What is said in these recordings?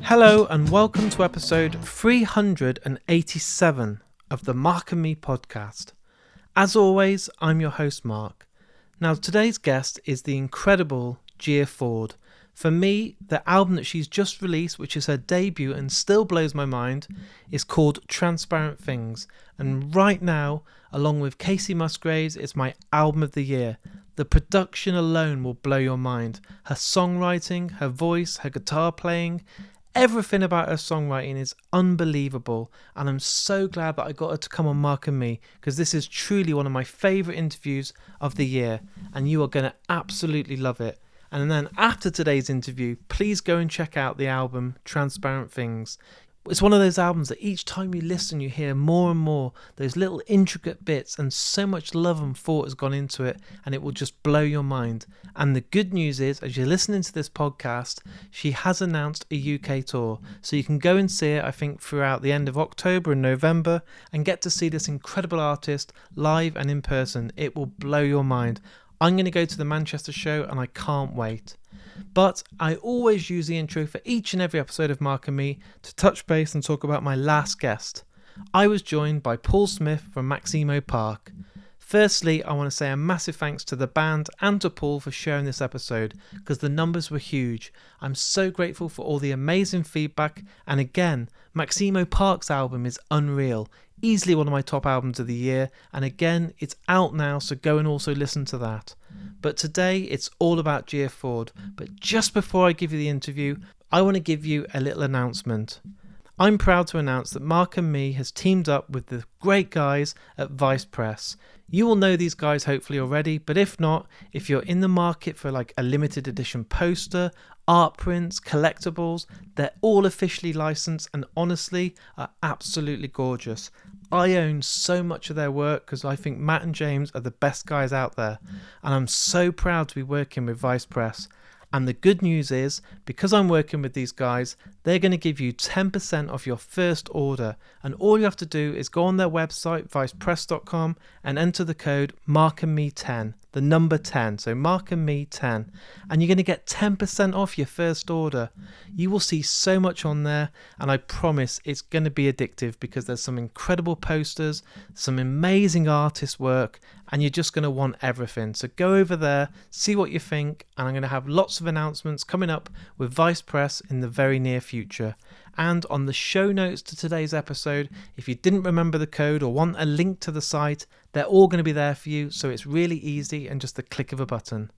Hello and welcome to episode 387 of the Mark and Me podcast. As always, I'm your host Mark. Now today's guest is the incredible Gia Ford. For me, the album that she's just released, which is her debut and still blows my mind, is called Transparent Things. And right now, along with Casey Musgraves, it's my album of the year. The production alone will blow your mind. Her songwriting, her voice, her guitar playing, everything about her songwriting is unbelievable, and I'm so glad that I got her to come on Mark and Me, because this is truly one of my favourite interviews of the year, and you are going to absolutely love it. And then after today's interview, please go and check out the album Transparent Things. It's one of those albums that each time you listen, you hear more and more those little intricate bits, and so much love and thought has gone into it, and it will just blow your mind. And the good news is, as you're listening to this podcast, she has announced a UK tour. So you can go and see it, I think, throughout the end of October and November, and get to see this incredible artist live and in person. It will blow your mind. I'm going to go to the Manchester show, and I can't wait. But I always use the intro for each and every episode of Mark and Me to touch base and talk about my last guest. I was joined by Paul Smith from Maximo Park. Firstly, I want to say a massive thanks to the band and to Paul for sharing this episode, because the numbers were huge. I'm so grateful for all the amazing feedback, and again, Maximo Park's album is unreal. Easily one of my top albums of the year, and again, it's out now, so go and also listen to that. But today, it's all about Gia Ford. But just before I give you the interview, I want to give you a little announcement. I'm proud to announce that Mark and Me has teamed up with the great guys at Vice Press. You will know these guys hopefully already, but if not, if you're in the market for like a limited edition poster, art prints, collectibles, they're all officially licensed and honestly are absolutely gorgeous. I own so much of their work because I think Matt and James are the best guys out there, and I'm so proud to be working with Vice Press. And the good news is, because I'm working with these guys, they're going to give you 10% off your first order. And all you have to do is go on their website, vicepress.com, and enter the code MarkandMe10, the number 10. So MarkandMe10. And you're going to get 10% off your first order. You will see so much on there, and I promise it's going to be addictive, because there's some incredible posters, some amazing artist work, and you're just going to want everything. So go over there, see what you think, and I'm going to have lots of announcements coming up with Vice Press in the very near future. And on the show notes to today's episode, if you didn't remember the code or want a link to the site, they're all going to be there for you, so it's really easy and just the click of a button.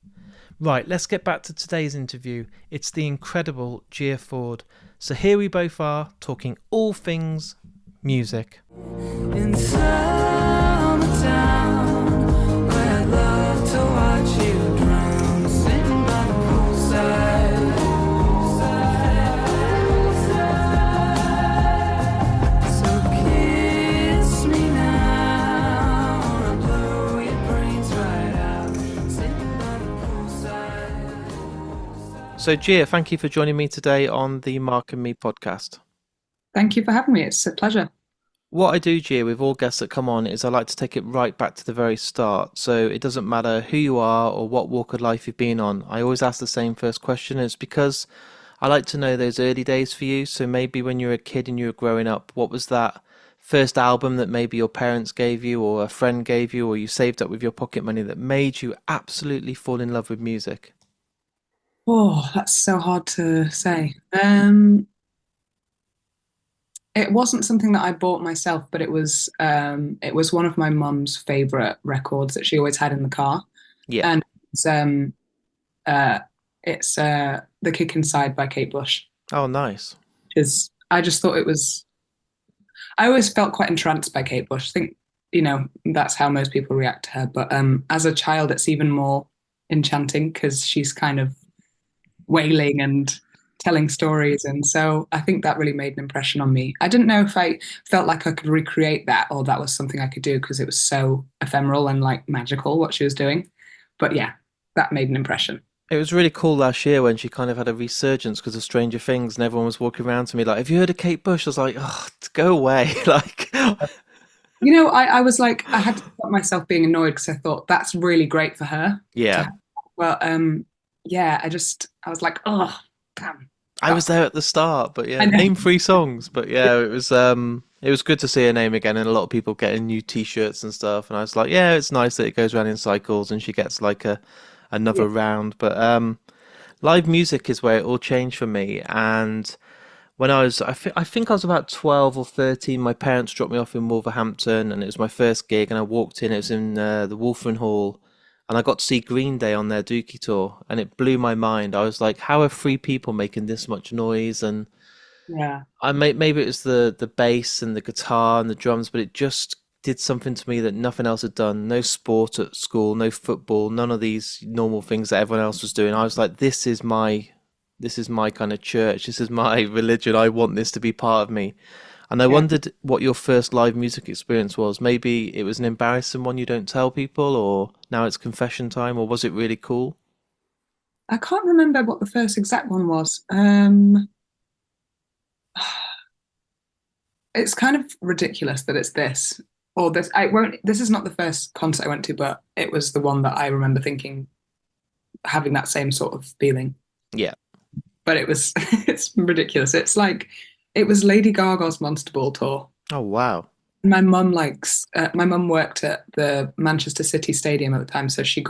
Right, let's get back to today's interview. It's the incredible Gia Ford. So here we both are, talking all things music. In summertown, where I love to watch you drown, sitting by the poolside. So kiss me now, or I'll blow your brains right out, sitting by the poolside. So Gia, thank you for joining me today on the Mark and Me podcast. Thank you for having me. It's a pleasure. What I do, Gia, with all guests that come on is I like to take it right back to the very start. So it doesn't matter who you are or what walk of life you've been on. I always ask the same first question. It's because I like to know those early days for you. So maybe when you were a kid and you were growing up, what was that first album that maybe your parents gave you or a friend gave you or you saved up with your pocket money that made you absolutely fall in love with music? Oh, that's so hard to say. It wasn't something that I bought myself, but it was one of my mum's favorite records that she always had in the car. Yeah. And it's The Kick Inside by Kate Bush. Oh, nice. Because I just thought I always felt quite entranced by Kate Bush. I think, that's how most people react to her. But as a child, it's even more enchanting because she's kind of wailing and telling stories, and so I think that really made an impression on me. I didn't know if I felt like I could recreate that or that was something I could do because it was so ephemeral and like magical what she was doing, but yeah, that made an impression. It was really cool last year when she kind of had a resurgence because of Stranger Things, and everyone was walking around to me like, have you heard of Kate Bush? I was like, oh, go away. Like, I was like, I had to stop myself being annoyed because I thought that's really great for her. Yeah. Well, yeah, I was like, oh, damn. I was there at the start, but yeah, I know. name three songs. But yeah, it was good to see her name again, and a lot of people getting new T-shirts and stuff. And I was like, yeah, it's nice that it goes around in cycles, and she gets like a Yeah. another round. But live music is where it all changed for me. And when I think I was about 12 or 13. My parents dropped me off in Wolverhampton, and it was my first gig. And I walked in. It was in the Wolfram Hall, and I got to see Green Day on their Dookie tour, and it blew my mind. I was like, how are three people making this much noise? And Yeah. maybe it was the bass and the guitar and the drums, but it just did something to me that nothing else had done. No sport at school, no football, none of these normal things that everyone else was doing. I was like, this is my kind of church. This is my religion. I want this to be part of me. And I Yeah. wondered what your first live music experience was. Maybe it was an embarrassing one you don't tell people, or now it's confession time, or was it really cool? I can't remember what the first exact one was. It's kind of ridiculous that it's this or this. I won't. This is not the first concert I went to, but it was the one that I remember thinking having that same sort of feeling. Yeah. But it was it's ridiculous. It's like it was Lady Gaga's Monster Ball tour. Oh, wow. My mum worked at the Manchester City Stadium at the time, so she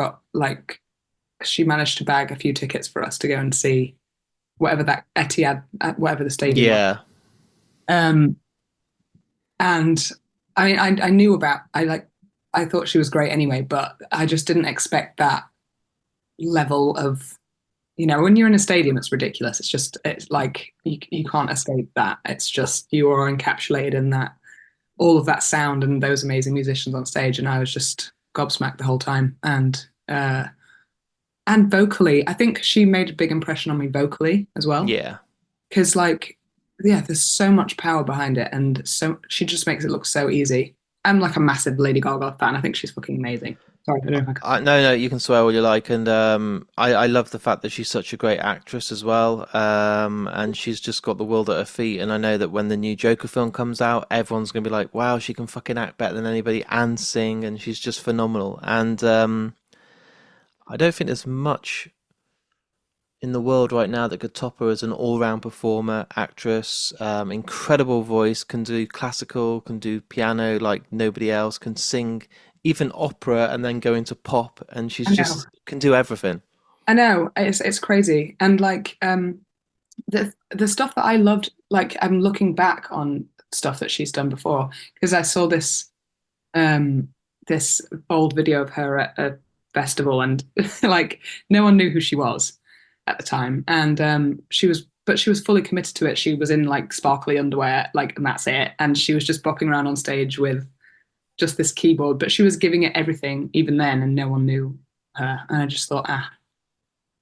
managed to bag a few tickets for us to go and see whatever that Etihad, whatever the stadium was. Yeah. Um, and I knew about I thought she was great anyway, but I just didn't expect that level of when you're in a stadium, it's ridiculous. It's like you can't escape that. It's just you are encapsulated in that all of that sound and those amazing musicians on stage, and I was just gobsmacked the whole time. And vocally, I think she made a big impression on me vocally as well. Yeah. Because yeah, there's so much power behind it, and so she just makes it look so easy. I'm like a massive Lady Gaga fan. I think she's fucking amazing. Sorry, I don't know if I can. No, you can swear all you like, and I love the fact that she's such a great actress as well, and she's just got the world at her feet. And I know that when the new Joker film comes out, everyone's gonna be like, "Wow, she can fucking act better than anybody and sing," and she's just phenomenal. And I don't think there's much in the world right now that could top her as an all-round performer, actress, incredible voice, can do classical, can do piano like nobody else, can sing even opera and then go into pop, and she's I know. just can do everything. I know. It's crazy. And the stuff that I loved, like I'm looking back on stuff that she's done before because I saw um this old video of her at a festival and like no one knew who she was at the time. And she was fully committed to it. She was in like sparkly underwear, like, and that's it. And she was just bopping around on stage with just this keyboard, but she was giving it everything even then, and no one knew her. And I just thought,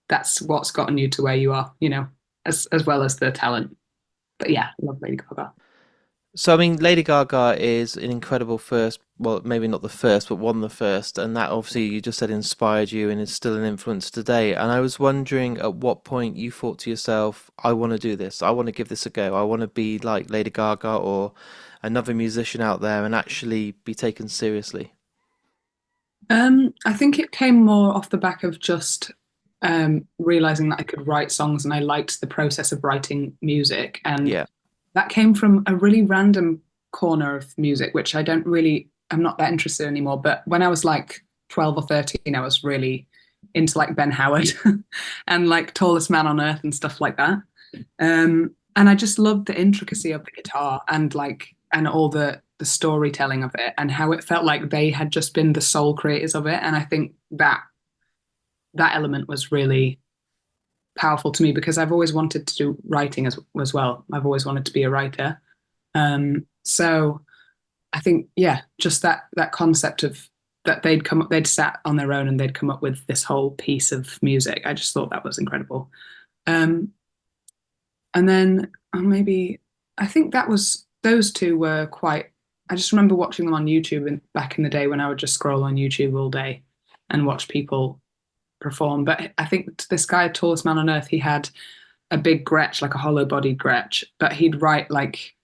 that's what's gotten you to where you are, as well as the talent. But yeah, I love Lady Gaga. So I mean, Lady Gaga is an incredible first. Well, maybe not the first, but one of the first, and that obviously you just said inspired you and is still an influence today. And I was wondering at what point you thought to yourself, "I want to do this. I want to give this a go. I want to be like Lady Gaga or another musician out there and actually be taken seriously." I think it came more off the back of just realizing that I could write songs and I liked the process of writing music. And Yeah, that came from a really random corner of music, which I'm not that interested anymore. But when I was like 12 or 13, I was really into like Ben Howard and like Tallest Man on Earth and stuff like that. And I just loved the intricacy of the guitar and all the storytelling of it and how it felt like they had just been the sole creators of it. And I think that element was really powerful to me because I've always wanted to do writing as well. I've always wanted to be a writer. So I think, yeah, just that concept of that they'd sat on their own and they'd come up with this whole piece of music. I just thought that was incredible. Um, and then maybe I think that was those two were quite. I just remember watching them on YouTube back in the day when I would just scroll on YouTube all day and watch people perform. But I think this guy, Tallest Man on Earth, he had a big Gretsch, like a hollow-bodied Gretsch, but he'd write like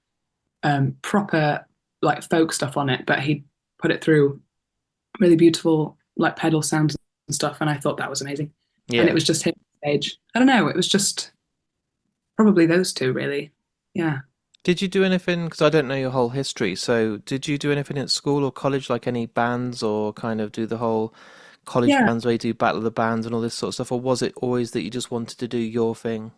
proper like folk stuff on it, but he'd put it through really beautiful like pedal sounds and stuff, and I thought that was amazing. And it yeah. was just him on stage. I don't know, it was just probably those two, really. Yeah. Did you do anything? Because I don't know your whole history. So, did you do anything at school or college, like any bands, or kind of do the whole college Yeah, bands where you do Battle of the Bands and all this sort of stuff? Or was it always that you just wanted to do your thing?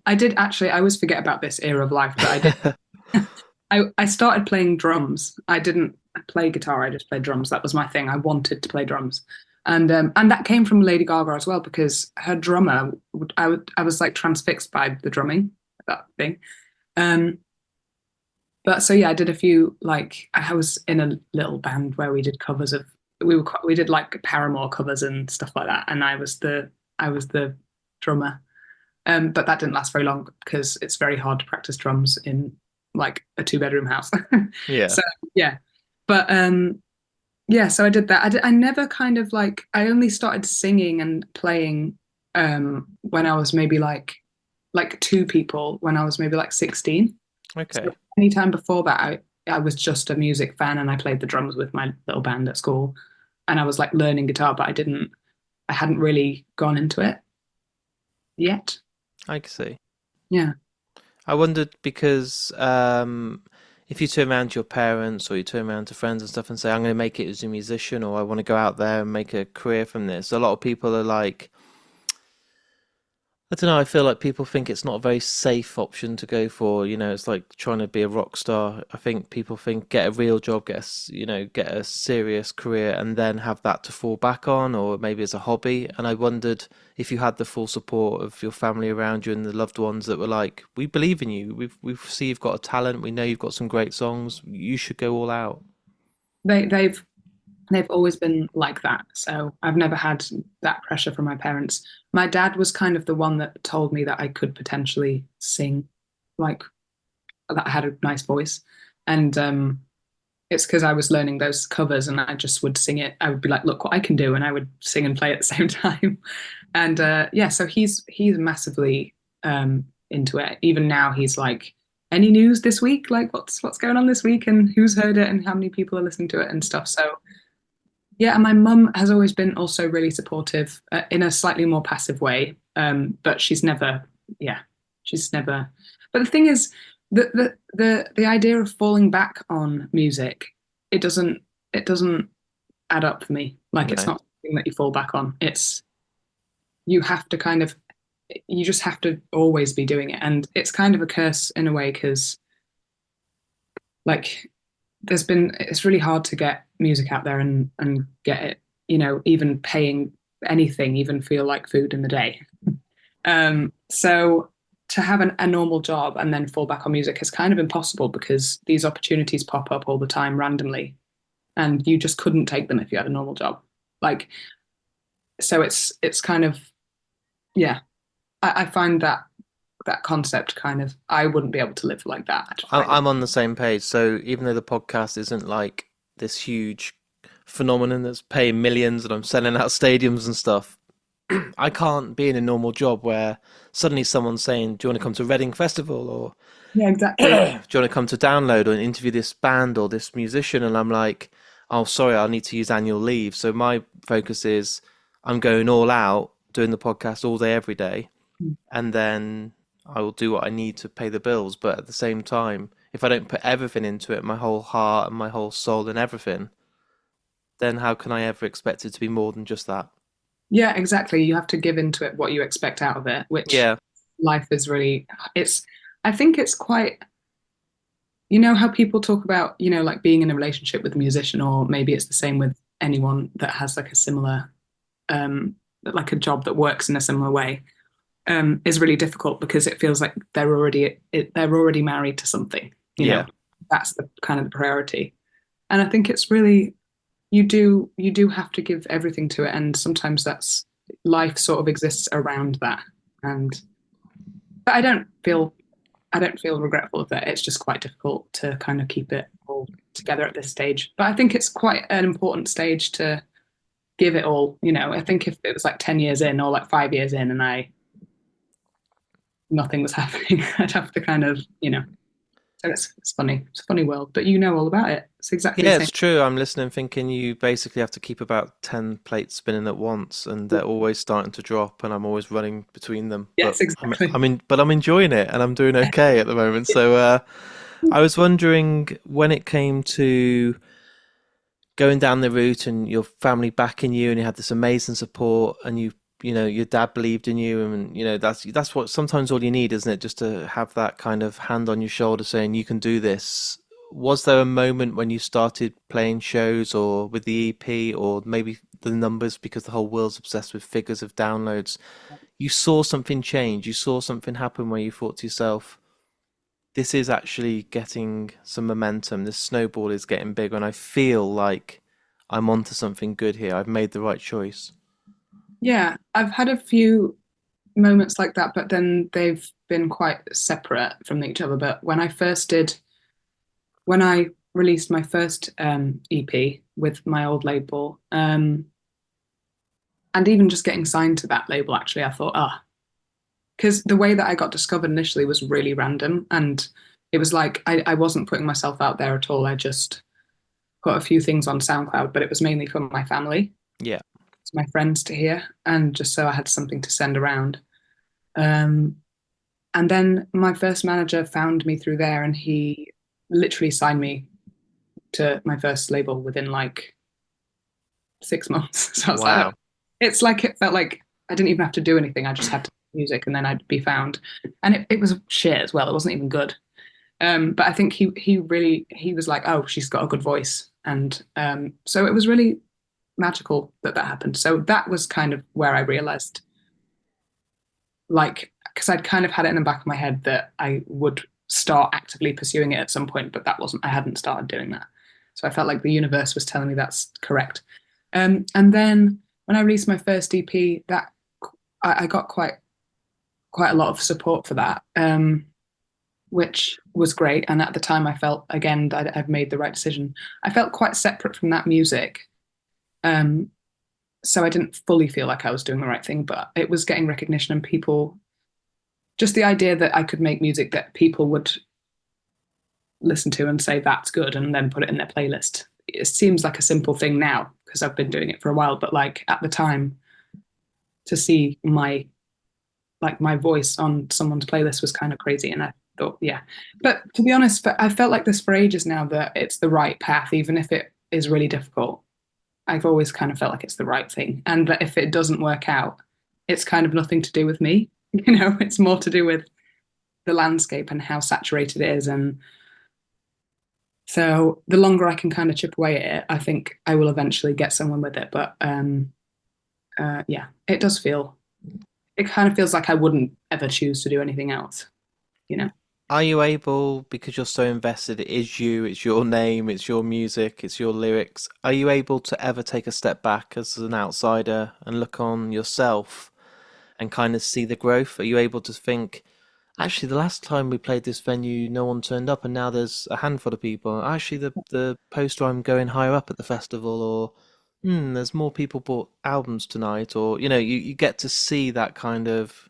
I did actually. I always forget about this era of life, but I did. I started playing drums. I didn't play guitar. I just played drums. That was my thing. I wanted to play drums, and that came from Lady Gaga as well because her drummer. I was like transfixed by the drumming, that thing. Um, but so yeah, I did a few like I was in a little band where we did covers of we did like Paramore covers and stuff like that, and I was the drummer. But that didn't last very long because it's very hard to practice drums in like a two-bedroom house. Yeah. So yeah, but yeah, so I did that. I never kind of like I only started singing and playing when I was maybe like two people when I was maybe like 16. So Okay. anytime before that, I was just a music fan and I played the drums with my little band at school, and I was like learning guitar, but I hadn't really gone into it yet. I can see. Yeah. I wondered because if you turn around to your parents or you turn around to friends and stuff and say, I'm going to make it as a musician or I want to go out there and make a career from this, a lot of people are like, I don't know. I feel like people think it's not a very safe option to go for. It's like trying to be a rock star. I think people think get a real job, get a serious career, and then have that to fall back on, or maybe as a hobby. And I wondered if you had the full support of your family around you and the loved ones that were like, "We believe in you. We see you've got a talent. We know you've got some great songs. You should go all out." They've they've always been like that. So I've never had that pressure from my parents. My dad was kind of the one that told me that I could potentially sing, like that I had a nice voice. And it's because I was learning those covers and I just would sing it. I would be like, look what I can do, and I would sing and play at the same time. And yeah, so he's massively into it. Even now he's like, any news this week? Like what's going on this week and who's heard it and how many people are listening to it and stuff. So yeah, and my mum has always been also really supportive in a slightly more passive way. But she's never, yeah, she's never. But the thing is, the idea of falling back on music, it doesn't add up for me. Like it's No. not something that you fall back on. It's you have to kind of, you just have to always be doing it, and it's kind of a curse in a way because like it's really hard to get music out there and get it, even paying anything, even feel like food in the day. So to have a normal job and then fall back on music is kind of impossible because these opportunities pop up all the time randomly, and you just couldn't take them if you had a normal job. Like, so it's kind of yeah. I find that concept kind of I wouldn't be able to live like that. I just find it I'm on the same page. So even though the podcast isn't like this huge phenomenon that's paying millions and I'm selling out stadiums and stuff, I can't be in a normal job where suddenly someone's saying, "Do you want to come to Reading Festival?" or yeah, "Do you exactly. want to come to Download or interview this band or this musician?" And I'm like, "Oh, sorry, I need to use annual leave." So my focus is I'm going all out, doing the podcast all day, every day, and then I will do what I need to pay the bills. But at the same time, if I don't put everything into it, my whole heart and my whole soul and everything, then how can I ever expect it to be more than just that? Yeah, exactly. You have to give into it what you expect out of it, which Yeah, life is really, it's, I think it's quite, how people talk about, like being in a relationship with a musician, or maybe it's the same with anyone that has like a similar, like a job that works in a similar way, is really difficult because it feels like they're already married to something, yeah, that's the kind of the priority. And I think it's really, you do have to give everything to it, and sometimes that's life sort of exists around that. And but I don't feel regretful of that. It's just quite difficult to kind of keep it all together at this stage. But I think it's quite an important stage to give it all. I think if it was like 10 years in or like 5 years in and I nothing was happening, I'd have to kind of. So it's funny. It's a funny world, but you know all about it. It's exactly the Yeah, same. it's true. I'm listening, thinking you basically have to keep about 10 plates spinning at once, and they're always starting to drop, and I'm always running between them. But Yes, exactly. I'm enjoying it, and I'm doing okay at the moment. So, I was wondering when it came to going down the route and your family backing you and you had this amazing support and you know your dad believed in you and you know that's what sometimes all you need, isn't it, just to have that kind of hand on your shoulder saying you can do this. Was there a moment when you started playing shows or with the EP or maybe the numbers, because the whole world's obsessed with figures of downloads, you saw something change, you saw something happen where you thought to yourself, this is actually getting some momentum. This snowball is getting bigger, and I feel like I'm onto something good here. I've made the right choice. Yeah, I've had a few moments like that, but then they've been quite separate from each other. But when I released my first EP with my old label, and even just getting signed to that label, actually, I thought, ah, because the way that I got discovered initially was really random. And it was like I wasn't putting myself out there at all. I just put a few things on SoundCloud, but it was mainly for my family, Yeah. to my friends to hear, and just so I had something to send around. Um, and then my first manager found me through there, and he literally signed me to my first label within like 6 months. So I was like, oh. Wow. It's like it felt like I didn't even have to do anything. I just had to do music, and then I'd be found. And it was shit as well. It wasn't even good. But I think he was like, oh, she's got a good voice, and so it was really magical that that happened. So that was kind of where I realized, like, because I'd kind of had it in the back of my head that I would start actively pursuing it at some point, but that wasn't, I hadn't started doing that. So I felt like the universe was telling me that's correct. And then when I released my first EP, that I got quite a lot of support for that, which was great. And at the time, I felt again that I'd made the right decision. I felt quite separate from that music, um, so I didn't fully feel like I was doing the right thing, but it was getting recognition and people, just the idea that I could make music that people would listen to and say that's good and then put it in their playlist. It seems like a simple thing now because I've been doing it for a while, but like at the time, to see my voice on someone's playlist was kind of crazy, and I thought, yeah. But to be honest, I felt like this for ages now, that it's the right path, even if it is really difficult. I've always kind of felt like it's the right thing, and that if it doesn't work out, it's kind of nothing to do with me. It's more to do with the landscape and how saturated it is. And so the longer I can kind of chip away at it, I think I will eventually get someone with it. But yeah, it kind of feels like I wouldn't ever choose to do anything else, you know? Are you able, because you're so invested, it is you, it's your name, it's your music, it's your lyrics, are you able to ever take a step back as an outsider and look on yourself and kind of see the growth? Are you able to think, actually, the last time we played this venue, no one turned up, and now there's a handful of people. Actually, the poster, I'm going higher up at the festival, or there's more people bought albums tonight, or you get to see that kind of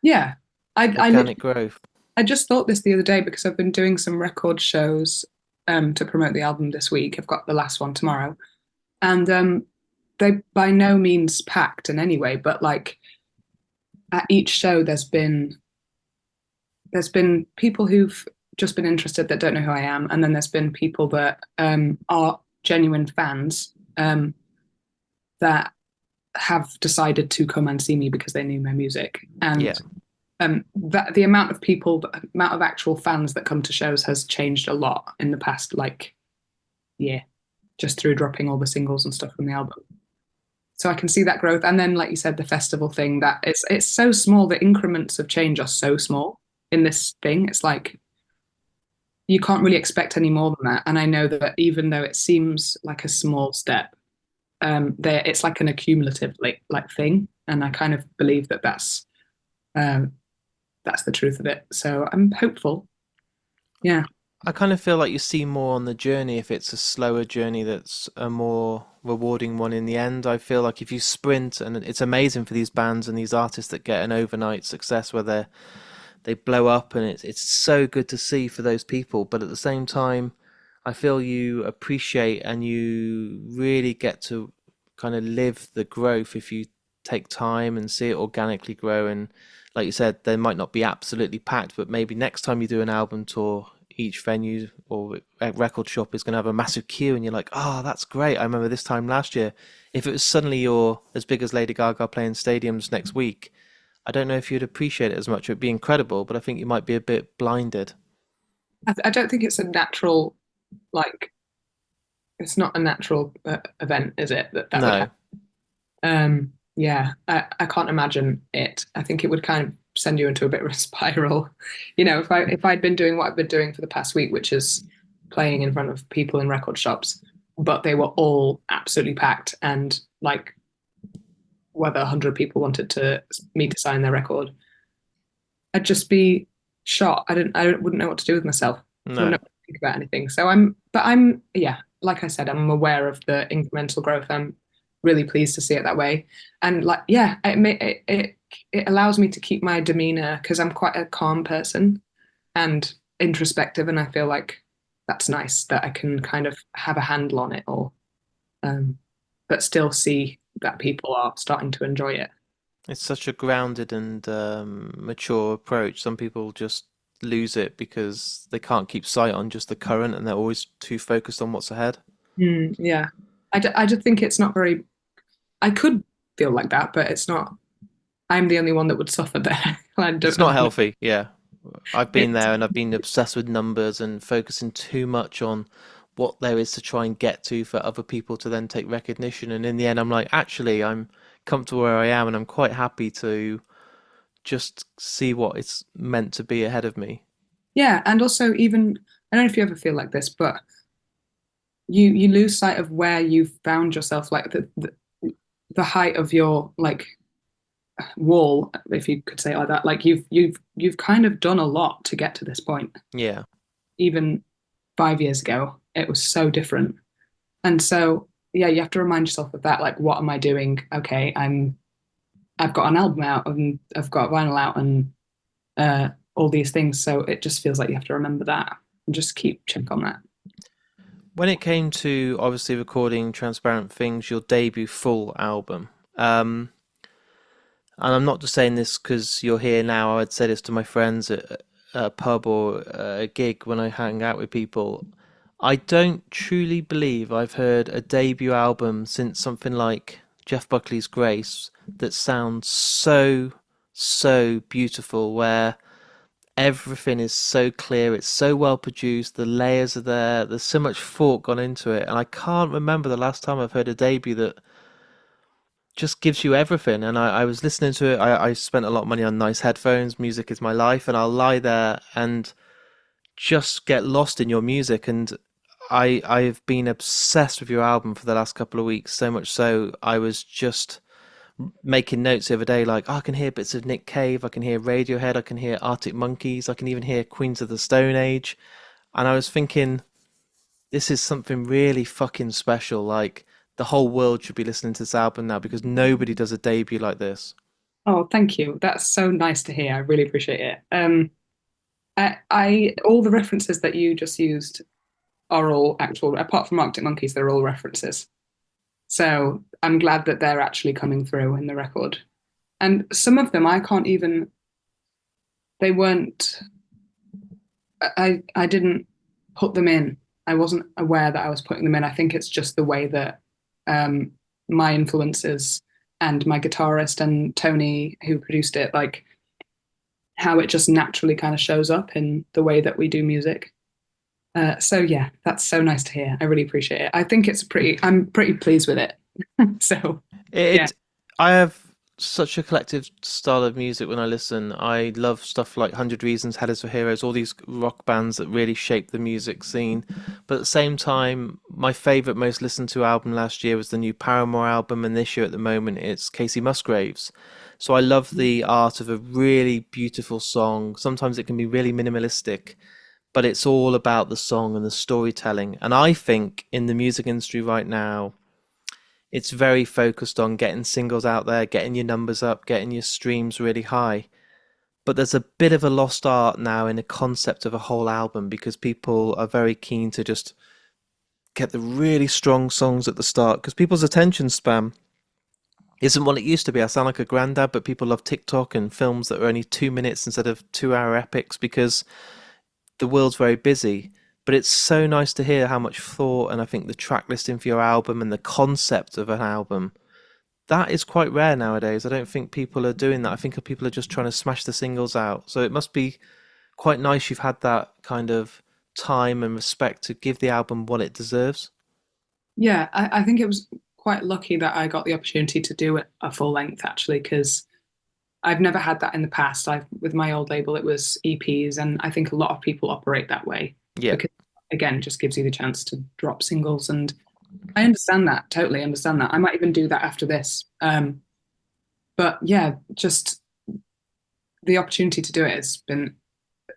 Yeah. I organic literally, growth. I just thought this the other day because I've been doing some record shows to promote the album this week. I've got the last one tomorrow. And they by no means packed in any way, but like at each show there's been people who've just been interested that don't know who I am, and then there's been people that are genuine fans that have decided to come and see me because they knew my music. Yeah. And that the amount of people, the amount of actual fans that come to shows has changed a lot in the past like year, just through dropping all the singles and stuff from the album. So I can see that growth. And then, like you said, the festival thing, that it's so small. The increments of change are so small in this thing. It's like you can't really expect any more than that. And I know that even though it seems like a small step, there it's like an accumulative like thing. And I kind of believe that um, that's the truth of it. So I'm hopeful. Yeah. I kind of feel like you see more on the journey if it's a slower journey that's a more rewarding one in the end. I feel like if you sprint, and it's amazing for these bands and these artists that get an overnight success where they blow up, and it's so good to see for those people. But at the same time, I feel you appreciate and you really get to kind of live the growth if you take time and see it organically grow. And like you said, they might not be absolutely packed, but maybe next time you do an album tour, each venue or record shop is going to have a massive queue, and you're like, oh, that's great. I remember this time last year. If it was suddenly you're as big as Lady Gaga playing stadiums next week, I don't know if you'd appreciate it as much. It'd be incredible, but I think you might be a bit blinded. I don't think it's a natural, like, it's not a natural event, is it? That would No, happen. Yeah, I can't imagine it. I think it would kind of send you into a bit of a spiral. If I'd been doing what I've been doing for the past week, which is playing in front of people in record shops, but they were all absolutely packed, and like whether 100 people wanted to me to sign their record, I'd just be shot. I wouldn't know what to do with myself. I no. wouldn't know what to think about anything. Yeah, like I said, I'm aware of the incremental growth. I'm really pleased to see it that way. And like, yeah, it allows me to keep my demeanor because I'm quite a calm person and introspective. And I feel like that's nice that I can kind of have a handle on it all, um, but still see that people are starting to enjoy it. It's such a grounded and mature approach. Some people just lose it because they can't keep sight on just the current, and they're always too focused on what's ahead. Yeah. I just think it's not very, I could feel like that, but it's not, I'm the only one that would suffer there. I don't It's know not how healthy. Yeah. I've been it's, there and I've been obsessed with numbers and focusing too much on what there is to try and get to for other people to then take recognition. And in the end, I'm like, actually, I'm comfortable where I am and I'm quite happy to just see what it's meant to be ahead of me. yeah. And also even, I don't know if you ever feel like this, but you lose sight of where you've found yourself, like the height of your like wall, if you could say it like that. Like you've kind of done a lot to get to this point. Yeah. Even 5 years ago, it was so different. And so yeah, you have to remind yourself of that. Like, what am I doing? Okay, I've got an album out and I've got vinyl out and all these things. So it just feels like you have to remember that and just keep check on that. When it came to obviously recording Transparent Things, your debut full album, um, and I'm not just saying this because you're here now. I'd say this to my friends at a pub or a gig when I hang out with people. I don't truly believe I've heard a debut album since something like Jeff Buckley's Grace that sounds so beautiful, where everything is so clear, it's so well produced, the layers are there, there's so much thought gone into it, and I can't remember the last time I've heard a debut that just gives you everything. And I was listening to it. I spent a lot of money on nice headphones. Music is my life, and I'll lie there and just get lost in your music. And I've been obsessed with your album for the last couple of weeks. So much so, I was just making notes the other day, like, oh, I can hear bits of Nick Cave, I can hear Radiohead, I can hear Arctic Monkeys, I can even hear Queens of the Stone Age. And I was thinking, this is something really fucking special. Like, the whole world should be listening to this album now because nobody does a debut like this. Oh, thank you. That's so nice to hear. I really appreciate it. I all the references that you just used are all actual, apart from Arctic Monkeys, they're all references. So I'm glad that they're actually coming through in the record. And some of them I can't even, they weren't, I didn't put them in. I wasn't aware that I was putting them in. I think it's just the way that um, my influences and my guitarist and Tony, who produced it, like how it just naturally kind of shows up in the way that we do music. So yeah, that's so nice to hear. I really appreciate it. I think I'm pretty pleased with it. So yeah. It, I have such a collective style of music when I listen. I love stuff like 100 Reasons, Headers for Heroes, all these rock bands that really shape the music scene. But at the same time, my favourite, most listened to album last year was the new Paramore album, and this year at the moment it's Casey Musgraves. So I love the art of a really beautiful song. Sometimes it can be really minimalistic, but it's all about the song and the storytelling. And I think in the music industry right now, it's very focused on getting singles out there, getting your numbers up, getting your streams really high. but there's a bit of a lost art now in the concept of a whole album because people are very keen to just get the really strong songs at the start because people's attention span isn't what it used to be. I sound like a granddad, but people love TikTok and films that are only 2 minutes instead of 2 hour epics because the world's very busy. But it's so nice to hear how much thought and I think the track listing for your album and the concept of an album that is quite rare nowadays. I don't think people are doing that. I think people are just trying to smash the singles out. So it must be quite nice you've had that kind of time and respect to give the album what it deserves. Yeah, I think it was quite lucky that I got the opportunity to do it a full length actually, because I've never had that in the past. I've with my old label it was EPs, and I think a lot of people operate that way Yeah, because again, it just gives you the chance to drop singles, and I understand that, totally understand that. I might even do that after this. But yeah, just the opportunity to do it has been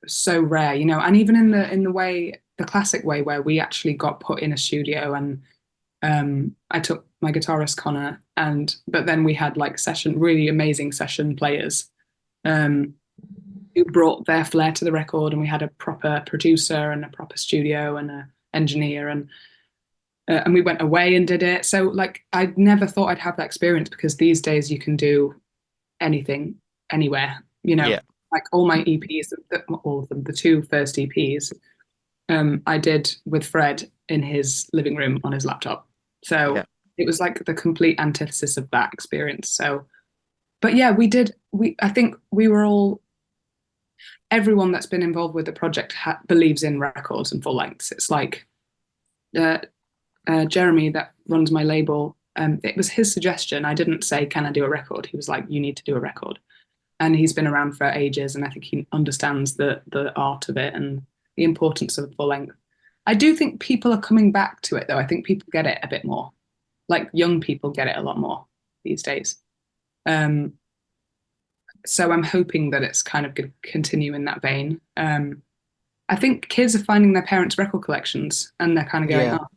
so rare, and even in the way, the classic way where we actually got put in a studio and I took my guitarist Connor, and but then we had like really amazing session players um, who brought their flair to the record, and we had a proper producer and a proper studio and a engineer, and we went away and did it. So like I never thought I'd have that experience because these days you can do anything anywhere. yeah, Like all my EPs, all of them, the two first EPs, I did with Fred in his living room on his laptop. yeah, So it was like the complete antithesis of that experience. So, but yeah, we did. I think we were all, everyone that's been involved with the project believes in records and full lengths. It's like uh, Jeremy that runs my label. It was his suggestion. I didn't say, "Can I do a record?" He was like, "You need to do a record." And he's been around for ages, and I think he understands the art of it and the importance of full length. I do think people are coming back to it, though. I think people get it a bit more. Like young people get it a lot more these days. Um, so I'm hoping that it's kind of going to continue in that vein. I think kids are finding their parents' record collections, and they're kind of going, yeah. oh.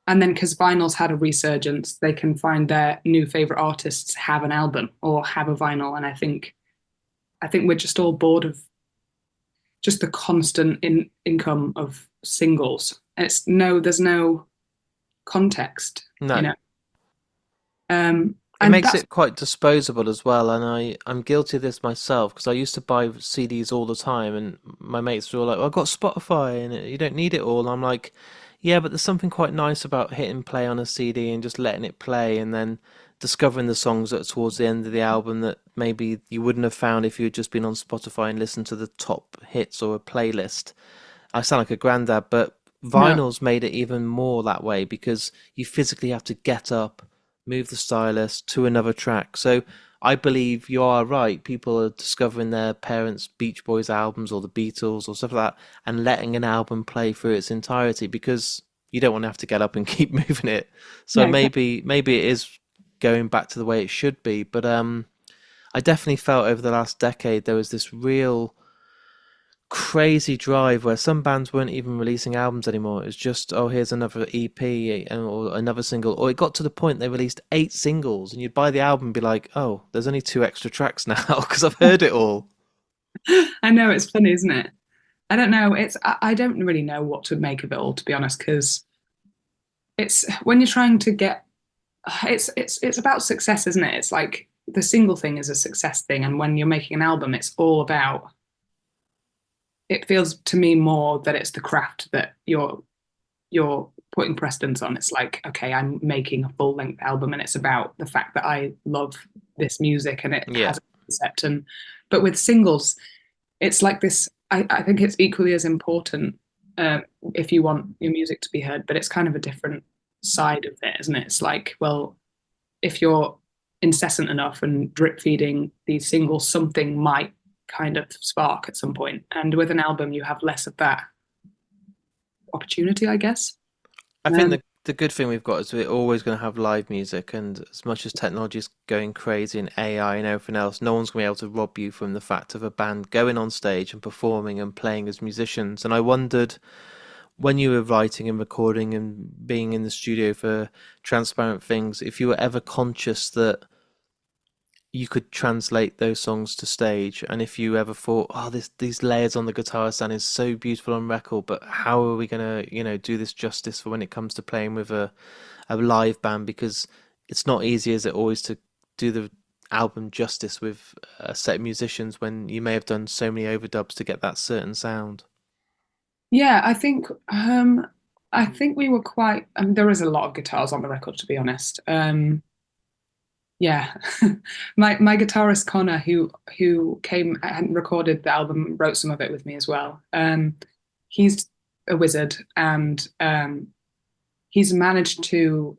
And then because vinyl's had a resurgence, they can find their new favorite artists have an album or have a vinyl. And I think we're just all bored of just the constant income of singles. There's no context, you No, know. Um, it and makes that's it quite disposable as well. And I'm guilty of this myself because I used to buy CDs all the time, and my mates were all like, well, "I've got Spotify, and you don't need it all." And I'm like, "Yeah, but there's something quite nice about hitting play on a CD and just letting it play, and then discovering the songs that are towards the end of the album that maybe you wouldn't have found if you had just been on Spotify and listened to the top hits or a playlist." I sound like a granddad, but no, vinyl's made it even more that way because you physically have to get up, move the stylus to another track. So I believe you are right. People are discovering their parents' Beach Boys albums or the Beatles or stuff like that and letting an album play through its entirety because you don't want to have to get up and keep moving it. So yeah, exactly. maybe it is going back to the way it should be. But I definitely felt over the last decade there was this real crazy drive where some bands weren't even releasing albums anymore. It was just, oh, here's another EP or another single. Or it got to the point they released 8 singles, and you'd buy the album and be like, oh, there's only 2 extra tracks now because I've heard it all. I know it's funny, isn't it? I don't know. I don't really know what to make of it all, to be honest, because it's when you're trying to get it's about success, isn't it? It's like the single thing is a success thing, and when you're making an album, it's all about. It feels to me more that it's the craft that you're putting precedence on. It's like, okay, I'm making a full length album, and it's about the fact that I love this music and it Yeah, has a concept. And but with singles, it's like this. I think it's equally as important if you want your music to be heard, but it's kind of a different side of it, isn't it? It's like, well, if you're incessant enough and drip feeding these singles, something might kind of spark at some point. And with an album, you have less of that opportunity, I guess. I think Um, the good thing we've got is we're always going to have live music, and as much as technology is going crazy and AI and everything else, no one's going to be able to rob you from the fact of a band going on stage and performing and playing as musicians. And I wondered when you were writing and recording and being in the studio for transparent things, if you were ever conscious that you could translate those songs to stage. And if you ever thought, oh, these layers on the guitar sound is so beautiful on record, but how are we gonna, do this justice for when it comes to playing with a live band? Because it's not easy, is it, always to do the album justice with a set of musicians when you may have done so many overdubs to get that certain sound. Yeah, I think we were quite. I mean, there is a lot of guitars on the record, to be honest. Yeah, my guitarist Connor, who came and recorded the album, wrote some of it with me as well. He's a wizard, and he's managed to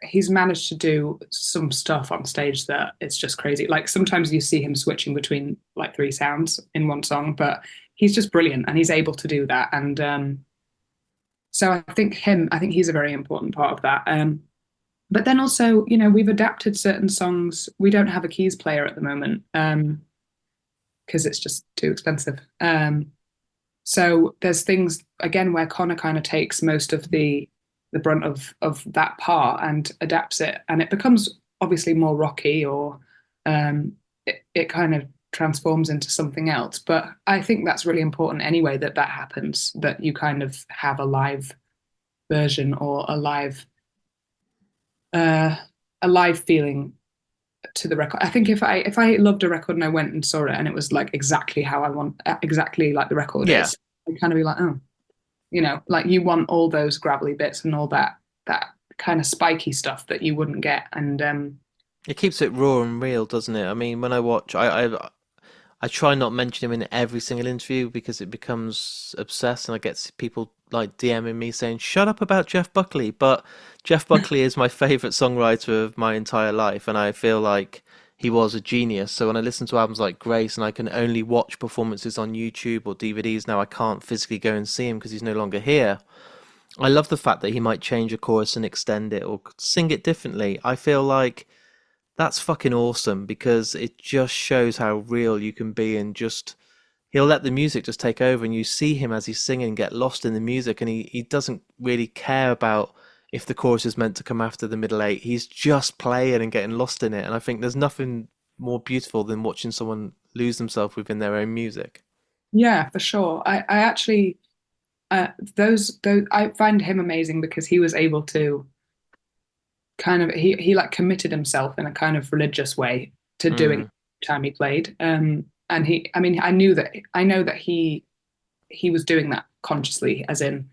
he's managed to do some stuff on stage that it's just crazy. Like sometimes you see him switching between like three sounds in one song, but he's just brilliant and he's able to do that. And so I think he's a very important part of that. But then also, we've adapted certain songs. We don't have a keys player at the moment because it's just too expensive. So there's things again where Connor kind of takes most of the brunt of that part and adapts it, and it becomes obviously more rocky, or it kind of transforms into something else. But I think that's really important anyway, that happens, that you kind of have a live version or uh, a live feeling to the record. I think if I loved a record and I went and saw it and it was like exactly how I want, exactly like the record Yeah. is, I'd kind of be like, oh, like you want all those gravelly bits and all that kind of spiky stuff that you wouldn't get. And It keeps it raw and real, doesn't it? I mean, when I watch, I try not mention him in every single interview because it becomes obsessed, and I get people like DMing me saying, "Shut up about Jeff Buckley." But Jeff Buckley is my favorite songwriter of my entire life, and I feel like he was a genius. So when I listen to albums like Grace, and I can only watch performances on YouTube or DVDs now, I can't physically go and see him because he's no longer here. I love the fact that he might change a chorus and extend it or sing it differently. I feel like that's fucking awesome because it just shows how real you can be, and just he'll let the music just take over, and you see him as he's singing get lost in the music, and he doesn't really care about if the chorus is meant to come after the middle eight. He's just playing and getting lost in it, and I think there's nothing more beautiful than watching someone lose themselves within their own music. yeah, for sure. I actually those I find him amazing because he was able to kind of he like committed himself in a kind of religious way to doing Mm, every time he played. And I mean, I know that he was doing that consciously, as in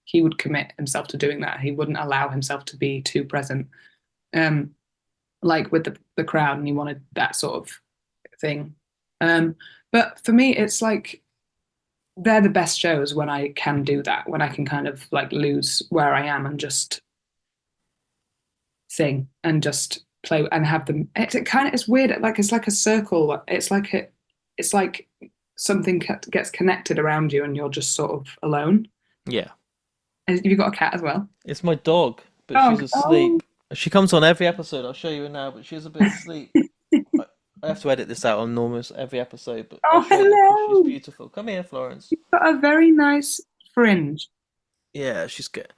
he would commit himself to doing that. He wouldn't allow himself to be too present, um, like with the crowd, and he wanted that sort of thing. Um, but for me, it's like they're the best shows when I can do that, when I can kind of like lose where I am and just sing and just play and have them. It kind of it's weird. Like it's like a circle. It's like something gets connected around you and you're just sort of alone. yeah. Have you got a cat as well? It's my dog, but Oh, she's oh, asleep. She comes on every episode. I'll show you her now, but she's a bit asleep. I I have to edit this out on almost every episode, but I'll oh, show you because she's hello. beautiful. Come here, Florence. You've got a very nice fringe. Yeah, she's good.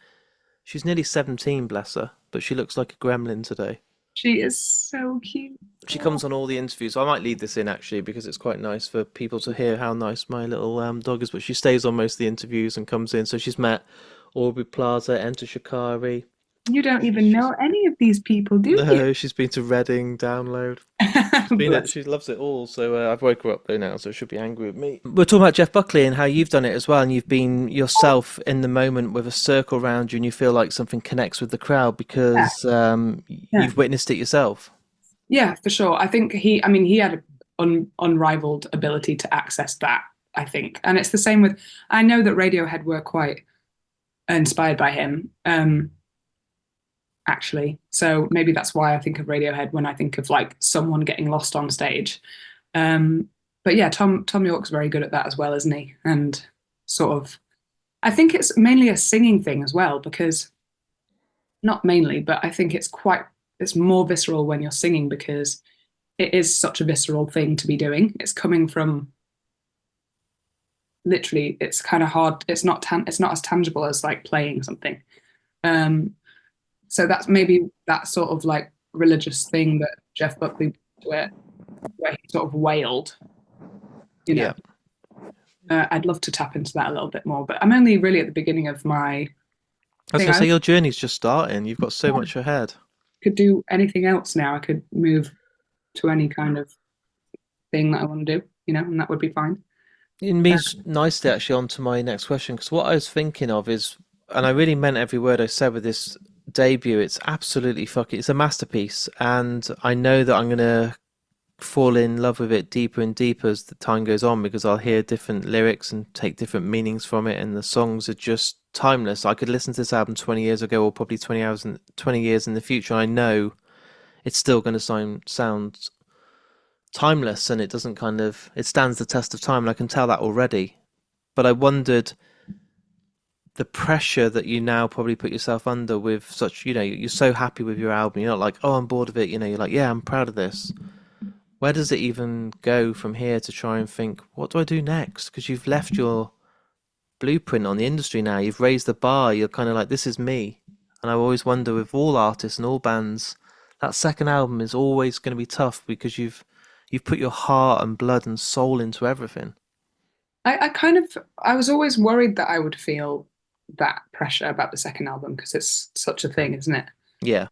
She's nearly 17, bless her, but she looks like a gremlin today. She is so cute. She Oh, comes on all the interviews. I might leave this in actually because it's quite nice for people to hear how nice my little dog is. But she stays on most of the interviews and comes in. So she's met Aubrey Plaza, Enter Shikari. you don't even She's know any of these people, do you? no, she's been to Reading, Download. She's been it. Bless. She loves it all. So I've woke her up though now, so she'll be angry with me. We're talking about Jeff Buckley and how you've done it as well, and you've been yourself in the moment with a circle around you, and you feel like something connects with the crowd Yeah, because yeah. you've witnessed it yourself. Yeah, for sure. I think I mean, he had an unrivaled ability to access that, I think. And it's the same with, I know that Radiohead were quite inspired by him, actually. So maybe that's why I think of Radiohead when I think of like someone getting lost on stage. Um, but yeah, Tom York's very good at that as well, isn't he? And sort of, I think it's mainly a singing thing as well, because not mainly, but I think it's more visceral when you're singing because it is such a visceral thing to be doing. It's coming from literally, it's kind of hard. It's not as tangible as like playing something. Um, so that's maybe that sort of like religious thing that Jeff Buckley where he sort of wailed, you know. Yeah. I'd love to tap into that a little bit more, but I'm only really at the beginning of my I was thing. going to I say, your journey's just starting. You've got so much ahead. could do anything else now. I could move to any kind of thing that I want to do, and that would be fine. It leads nicely actually onto my next question, because what I was thinking of is, and I really meant every word I said with this debut, it's absolutely fucking, it's a masterpiece. And I know that I'm going to fall in love with it deeper and deeper as the time goes on, because I'll hear different lyrics and take different meanings from it, and the songs are just timeless. I could listen to this album 20 years ago, or probably 20 years in the future, and I know it's still going to sound timeless, and it doesn't kind of, it stands the test of time, and I can tell that already. But I wondered the pressure that you now probably put yourself under with such, you're so happy with your album, you're not like, oh, I'm bored of it, you're like, yeah, I'm proud of this. Where does it even go from here to try and think, what do I do next? Because you've left your blueprint on the industry now. You've raised the bar. You're kind of like, this is me. And I always wonder, with all artists and all bands, that second album is always going to be tough, because you've put your heart and blood and soul into everything. I was always worried that I would feel that pressure about the second album because it's such a thing, isn't it? Yeah.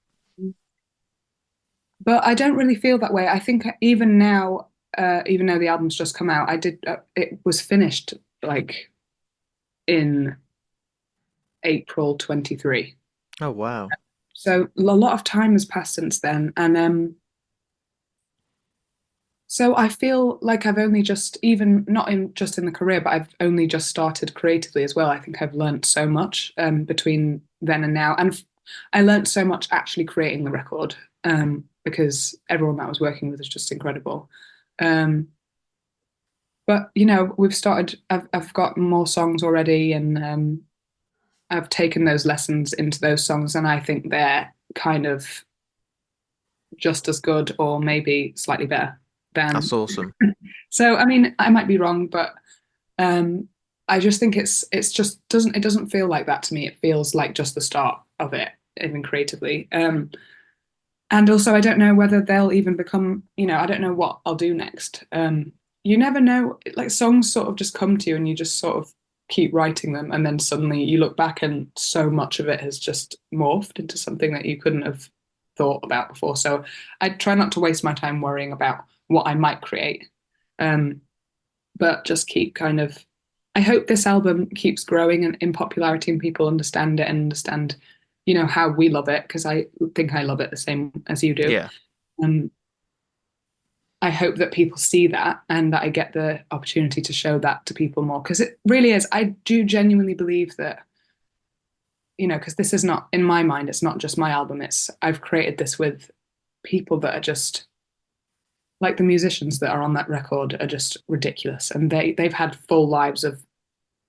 But I don't really feel that way. I think even now, even though the album's just come out, it was finished like in April 23. Oh, wow. So a lot of time has passed since then. And so I feel like I've only just, even not in just in the career, but I've only just started creatively as well. I think I've learned so much between then and now. And I learned so much actually creating the record because everyone that I was working with is just incredible. Um, but we've started. I've got more songs already, and I've taken those lessons into those songs, and I think they're kind of just as good or maybe slightly better than. That's awesome. So I mean, I might be wrong, but um, I just think it's just doesn't feel like that to me. It feels like just the start of it, even creatively. And also, I don't know whether they'll even become. I don't know what I'll do next. You never know. Like songs sort of just come to you, and you just sort of keep writing them, and then suddenly you look back, and so much of it has just morphed into something that you couldn't have thought about before. So I try not to waste my time worrying about what I might create, but just keep kind of. I hope this album keeps growing in popularity and people understand it and understand, how we love it because I think I love it the same as you do. Yeah. Um, I hope that people see that and that I get the opportunity to show that to people more because it really is. I do genuinely believe that, because this is not, in my mind, it's not just my album. I've created this with people that are just like the musicians that are on that record are just ridiculous. And they've had full lives of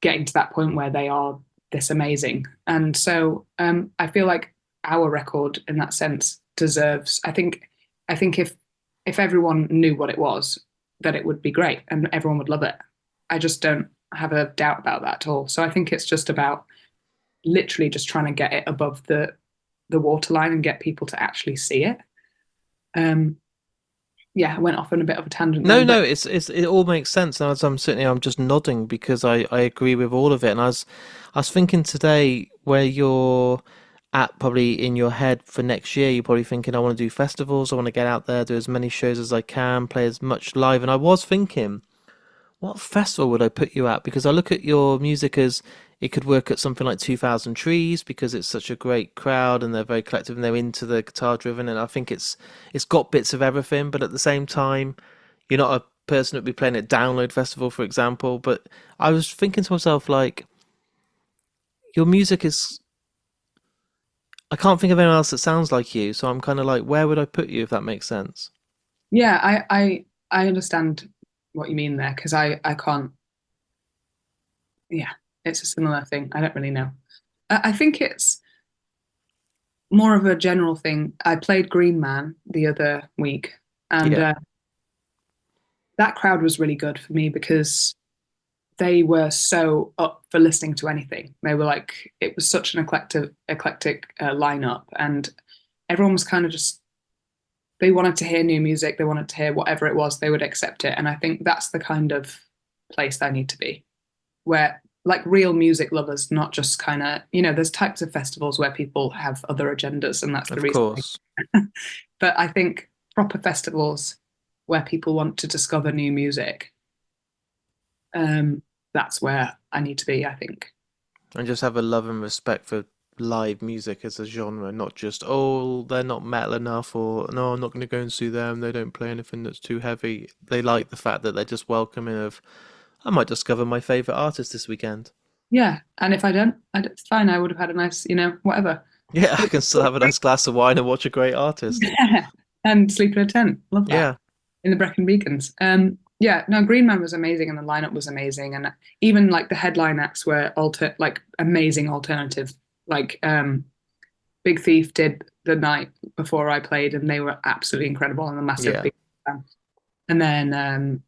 getting to that point where they are this amazing. And so I feel like our record in that sense deserves, I think if everyone knew what it was, that it would be great and everyone would love it. I just don't have a doubt about that at all. So I think it's just about literally just trying to get it above the waterline and get people to actually see it. Yeah, I went off on a bit of a tangent No, then, no, but it all makes sense. And as I'm sitting here, I'm just nodding because I agree with all of it. And I was thinking today, where you're at probably in your head for next year, you're probably thinking, I want to do festivals, I want to get out there, do as many shows as I can, play as much live. And I was thinking, what festival would I put you at? Because I look at your music as it could work at something like 2000 Trees, because it's such a great crowd and they're very collective and they're into the guitar driven, and I think it's got bits of everything, but at the same time, you're not a person that'd be playing at Download Festival, for example. But I was thinking to myself, like, your music is, I can't think of anyone else that sounds like you, so I'm kind of like, where would I put you, if that makes sense? yeah, I understand what you mean there because I can't. Yeah, it's a similar thing. I don't really know. I think it's more of a general thing. I played Green Man the other week, and Yeah, that crowd was really good for me because they were so up for listening to anything. They were like, it was such an eclectic lineup, and everyone was kind of just they wanted to hear new music, they wanted to hear whatever it was, they would accept it. And I think that's the kind of place I need to be, where like real music lovers, not just kind of, there's types of festivals where people have other agendas, and that's the Of reason. course. But I think proper festivals where people want to discover new music, that's where I need to be, I think. And just have a love and respect for live music as a genre, not just, oh, they're not metal enough, or no, I'm not going to go and see them. They don't play anything that's too heavy. They like the fact that they're just welcoming of, I might discover my favorite artist this weekend. Yeah. And if I don't, it's fine. I would have had a nice, whatever. Yeah, I can still have a nice glass of wine and watch a great artist. Yeah. And sleep in a tent. Love that. Yeah, In the Brecon Beacons. Yeah, no, Green Man was amazing and the lineup was amazing. And even like the headline acts were like amazing alternative. Like Big Thief did the night before I played and they were absolutely incredible and a massive yeah, big fan. And then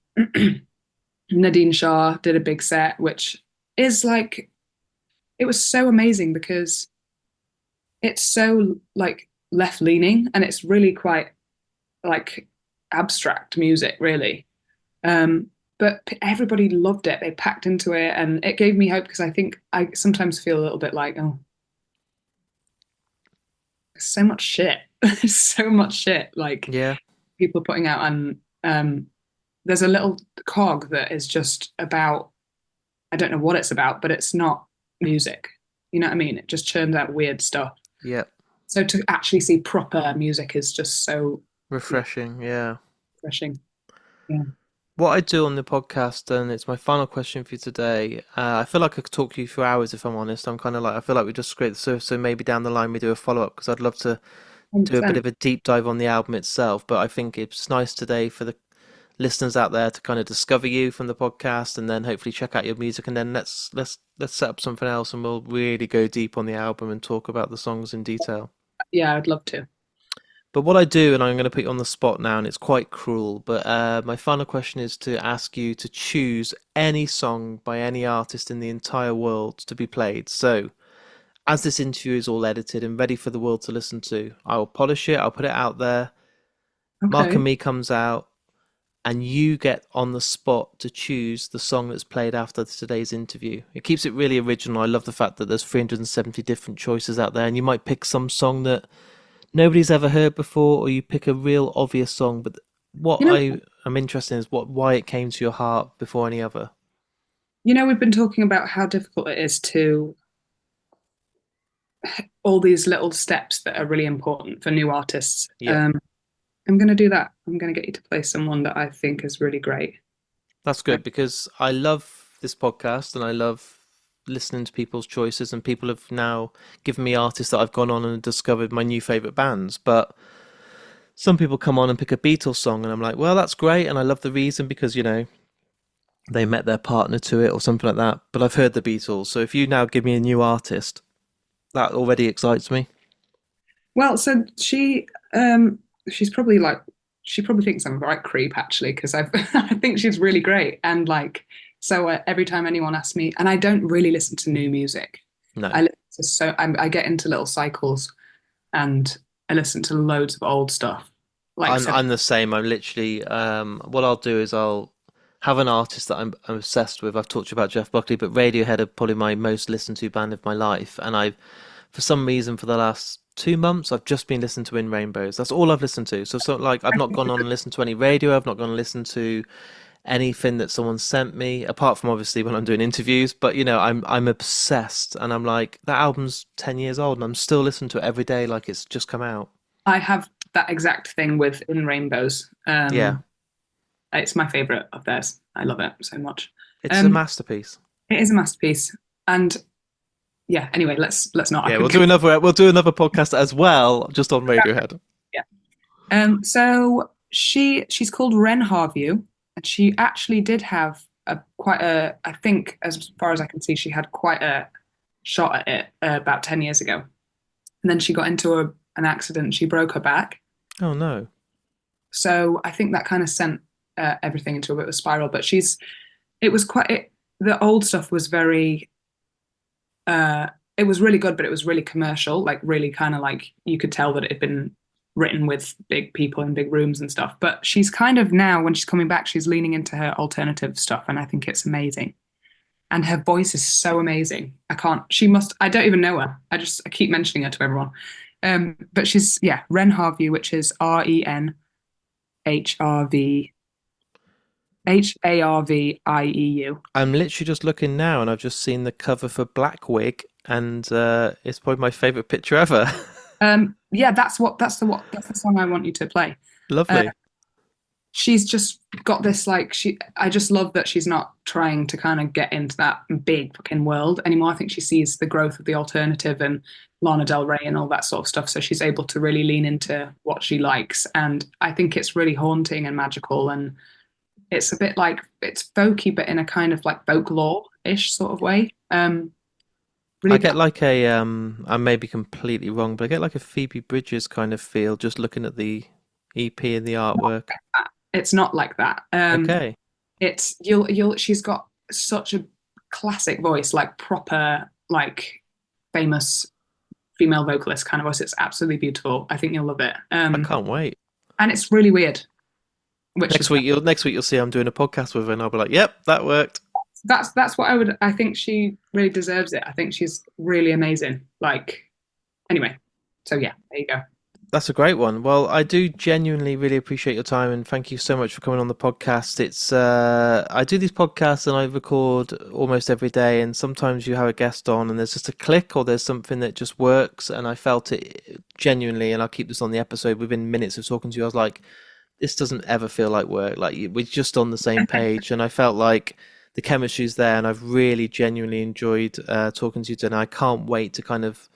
Nadine Shah did a big set, which is like it was so amazing because it's so like left leaning and it's really quite like abstract music, really. But everybody loved it. They packed into it, and it gave me hope because I think I sometimes feel a little bit like, oh, there's so much shit. There's so much shit like yeah. people putting out, and there's a little cog that is just about, I don't know what it's about, but it's not music. You know what I mean? It just churns out weird stuff. Yeah, So to actually see proper music is just so, yeah, refreshing. Yeah. refreshing. Yeah. What I do on the podcast, and it's my final question for you today. I feel like I could talk to you for hours if I'm honest. I'm kind of like, I feel like we just scraped the surface, so maybe down the line we do a follow up because I'd love to do a bit 100%. of a deep dive on the album itself. But I think it's nice today for the listeners out there to kind of discover you from the podcast, and then hopefully check out your music, and then let's set up something else, and we'll really go deep on the album and talk about the songs in detail. Yeah, I'd love to. But what I do, and I'm going to put you on the spot now, and it's quite cruel, but my final question is to ask you to choose any song by any artist in the entire world to be played. So, as this interview is all edited and ready for the world to listen to, I will polish it, I'll put it out there. Mark Okay. and Me comes out, and you get on the spot to choose the song that's played after today's interview. It keeps it really original. I love the fact that there's 370 different choices out there, and you might pick some song that nobody's ever heard before, or you pick a real obvious song. But what You know, I am interested in is why it came to your heart before any other. we've been talking about how difficult it is to all these little steps that are really important for new artists. Yeah, I'm going to do that. I'm going to get you to play someone that I think is really great. that's good because I love this podcast and I love listening to people's choices, and people have now given me artists that I've gone on and discovered my new favorite bands. But some people come on and pick a Beatles song, and I'm like, well, that's great, and I love the reason because they met their partner to it or something like that. But I've heard the Beatles, so if you now give me a new artist, that already excites me. Well, so she's probably like, she probably thinks I'm a right creep actually, because I think she's really great. And like, so every time anyone asks me, and I don't really listen to new music, No, I listen to I get into little cycles and I listen to loads of old stuff. Like, I'm so I'm the same. I'm literally what I'll do is I'll have an artist that I'm obsessed with. I've talked to you about Jeff Buckley, but Radiohead are probably my most listened to band of my life, and I've for some reason for the last 2 months I've just been listening to In Rainbows. That's all I've listened to. So like I've not gone on and listened to any radio. I've not gone and listened to anything that someone sent me, apart from obviously when I'm doing interviews. But I'm obsessed, and I'm like that album's 10 years old, and I'm still listening to it every day like it's just come out. I have that exact thing with In Rainbows. Yeah, It's my favorite of theirs. I love it so much. it's a Um, masterpiece. it is a masterpiece. And yeah, anyway, let's not. I Yeah, could we'll do another podcast as well, just on Radiohead. yeah. So she's called Ren Harview, and she actually did have quite a. I think, as far as I can see, she had quite a shot at it about 10 years ago, and then she got into an accident. She broke her back, Oh no. so I think that kind of sent everything into a bit of a spiral. But it was quite. The old stuff was very. It was really good, but it was really commercial, like really kind of like you could tell that it had been written with big people in big rooms and stuff. But she's kind of now, when she's coming back, she's leaning into her alternative stuff, and I think it's amazing. And her voice is so amazing. I don't even know her. I keep mentioning her to everyone. But she's, yeah, Ren Harvey, which is RenHarvieu. I'm literally just looking now, and I've just seen the cover for Black Wig, and it's probably my favourite picture ever. Yeah, that's the song I want you to play. Lovely. She's just got this I just love that she's not trying to kind of get into that big fucking world anymore. I think she sees the growth of the alternative and Lana Del Rey and all that sort of stuff, so she's able to really lean into what she likes, and I think it's really haunting and magical, and it's a bit like, it's folky but in a kind of like folklore-ish sort of way. I Really, get like I may be completely wrong, but I get like a Phoebe Bridgers kind of feel just looking at the EP and the artwork. it's not like that. Okay. It's you'll she's got such a classic voice, like proper, like famous female vocalist kind of voice. It's absolutely beautiful. I think you'll love it. I can't wait. And it's really weird. Next week you'll see I'm doing a podcast with her, and I'll be like, "Yep, that worked." That's what I think she really deserves it. I think she's really amazing. Like, anyway, so yeah, there you go. That's a great one. Well, I do genuinely really appreciate your time, and thank you so much for coming on the podcast. It's I do these podcasts and I record almost every day, and sometimes you have a guest on and there's just a click or there's something that just works, and I felt it genuinely, and I'll keep this on the episode. Within minutes of talking to you, I was like, this doesn't ever feel like work. Like, we're just on the same page, and I felt like the chemistry's there, and I've really genuinely enjoyed talking to you today. And I can't wait to kind of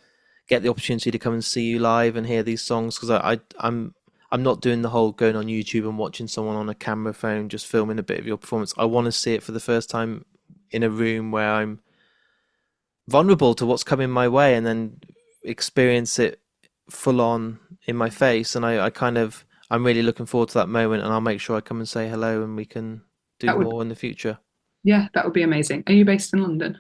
get the opportunity to come and see you live and hear these songs, because I'm not doing the whole going on YouTube and watching someone on a camera phone just filming a bit of your performance. I want to see it for the first time in a room where I'm vulnerable to what's coming my way, and then experience it full on in my face. And I'm really looking forward to that moment, and I'll make sure I come and say hello, and we can do more in the future. Yeah, that would be amazing. Are you based in London?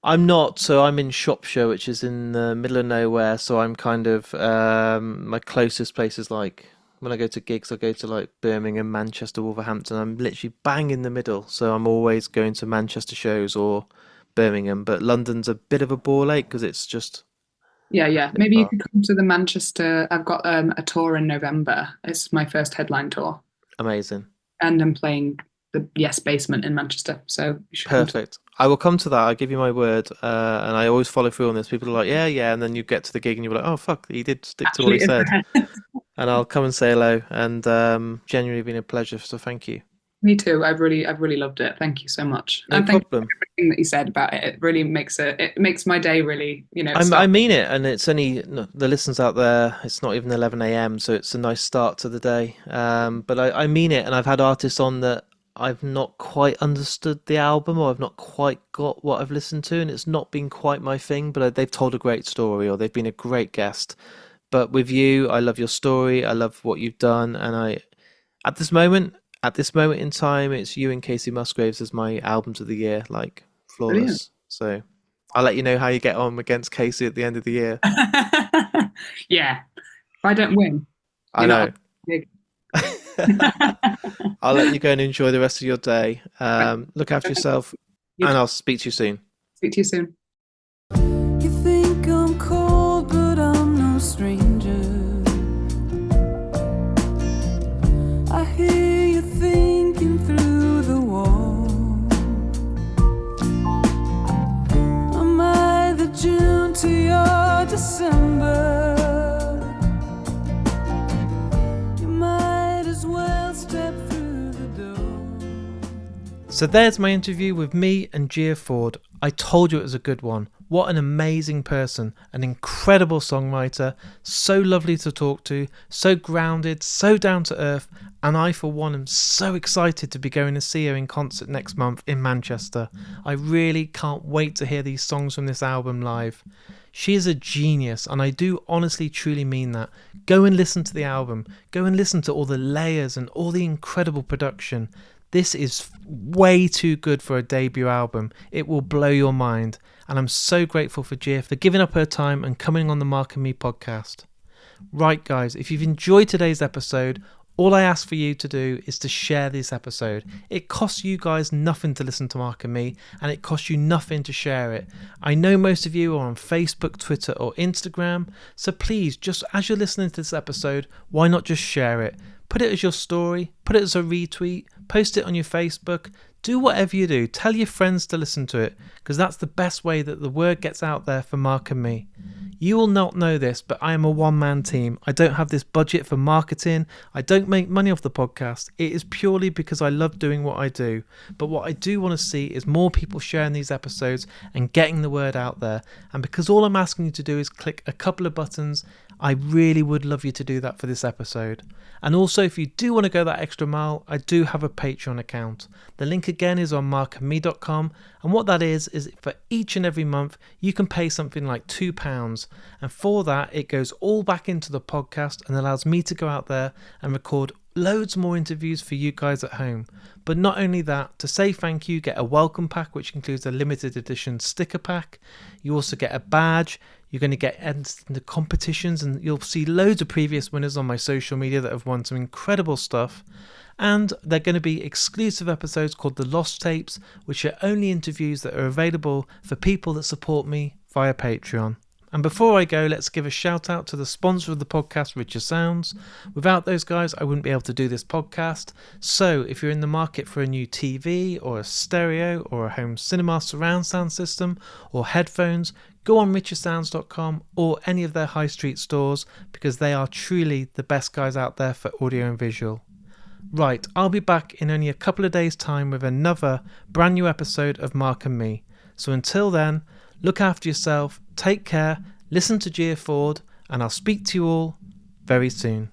I'm not, so I'm in Shropshire, which is in the middle of nowhere. So I'm kind of my closest place is like, when I go to gigs, I go to like Birmingham, Manchester, Wolverhampton. I'm literally bang in the middle, so I'm always going to Manchester shows or Birmingham. But London's a bit of a ball ache because it's just Yeah. a bit Maybe you far. could come to the Manchester. I've got a tour in November. It's my first headline tour, Amazing. and I'm playing the Yes Basement in Manchester. So you should come to. Perfect. I will come to that. I give you my word. And I always follow through on this. People are like, yeah. And then you get to the gig and you're like, oh, fuck, he did stick to what he said. And I'll come and say hello. And genuinely been a pleasure. So thank you. Me too. I've really loved it. Thank you so much. No And thank you problem. for everything that you said about it. It really makes my day really, I start. mean it. And it's only, no, the listeners out there, it's not even 11 a.m. So it's a nice start to the day. But I mean it. And I've had artists on that I've not quite understood the album, or I've not quite got what I've listened to, and it's not been quite my thing, but they've told a great story or they've been a great guest. But with you, I love your story, I love what you've done, and at this moment in time, it's you and Casey Musgraves as my albums of the year, like flawless. Brilliant. So I'll let you know how you get on against Casey at the end of the year. Yeah. If I don't win, I you're know. not a gig. I'll let you go and enjoy the rest of your day. Look after yourself, and I'll speak to you soon. Speak to you soon. You think I'm cold, but I'm no stranger. I hear you thinking through the wall. Am I the June to your December? So there's my interview with me and Gia Ford. I told you it was a good one. What an amazing person, an incredible songwriter, so lovely to talk to, so grounded, so down to earth, and I for one am so excited to be going to see her in concert next month in Manchester. I really can't wait to hear these songs from this album live. She is a genius, and I do honestly truly mean that. Go and listen to the album. Go and listen to all the layers and all the incredible production. This is way too good for a debut album. It will blow your mind. And I'm so grateful for Gia for giving up her time and coming on the Mark and Me podcast. Right, guys, if you've enjoyed today's episode, all I ask for you to do is to share this episode. It costs you guys nothing to listen to Mark and me, and it costs you nothing to share it. I know most of you are on Facebook, Twitter or Instagram, so please, just as you're listening to this episode, why not just share it? Put it as your story, put it as a retweet, post it on your Facebook, do whatever you do. Tell your friends to listen to it, because that's the best way that the word gets out there for Mark and me. You will not know this, but I am a one-man team. I don't have this budget for marketing. I don't make money off the podcast. It is purely because I love doing what I do. But what I do want to see is more people sharing these episodes and getting the word out there. And because all I'm asking you to do is click a couple of buttons, I really would love you to do that for this episode. And also, if you do want to go that extra mile, I do have a Patreon account. The link again is on markandme.com, and what that is for each and every month you can pay something like £2, and for that it goes all back into the podcast and allows me to go out there and record loads more interviews for you guys at home. But not only that, to say thank you, get a welcome pack which includes a limited edition sticker pack. You also get a badge. You're going to get into competitions, and you'll see loads of previous winners on my social media that have won some incredible stuff. And they're going to be exclusive episodes called The Lost Tapes, which are only interviews that are available for people that support me via Patreon. And before I go, let's give a shout out to the sponsor of the podcast, Richer Sounds. Without those guys, I wouldn't be able to do this podcast. So if you're in the market for a new TV or a stereo or a home cinema surround sound system or headphones, go on richersounds.com or any of their high street stores, because they are truly the best guys out there for audio and visual. Right, I'll be back in only a couple of days' time with another brand new episode of Mark and Me. So until then, look after yourself, take care, listen to Gia Ford, and I'll speak to you all very soon.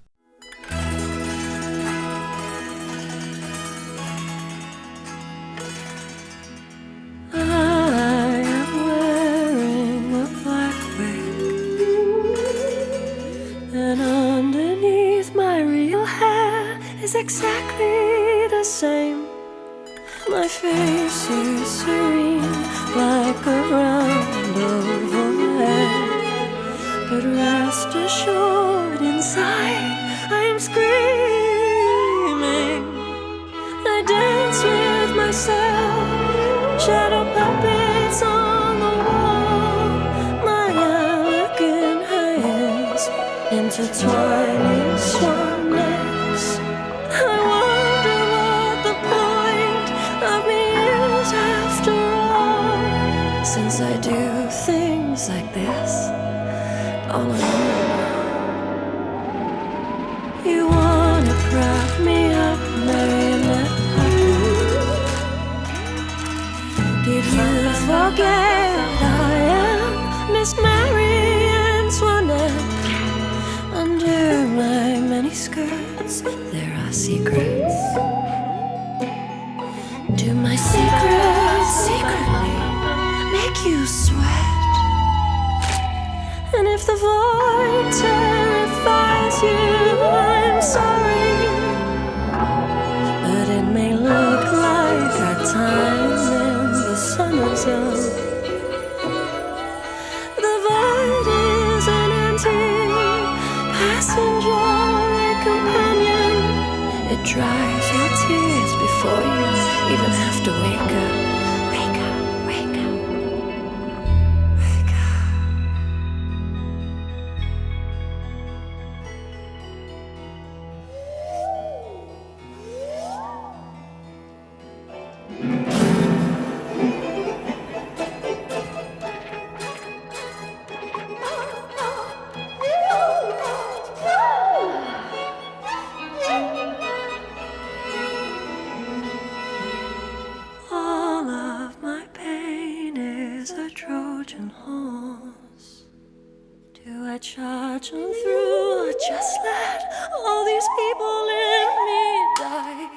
Is exactly the same. My face is serene like a round oval egg, but rest assured inside I am screaming. I dance with myself, shadow puppets on the wall, my elegant hands intertwining swan necks. I wonder what the point of me is after all, since I do things like this all alone. You wanna prop me up, marionette puppet. Did you forget I am Miss Mary Antoinette? Under my many skirts there are secrets. Do my secrets secretly make you sweat? And if the void terrifies you, I'm sorry, but it may look like our time in the sun is young. The void is an empty passenger, a companion. It dries your tears before you even have to wake up. Wake up, wake up, wake up. All of my pain is a Trojan horse. Do I charge on through or just let all these people in me die?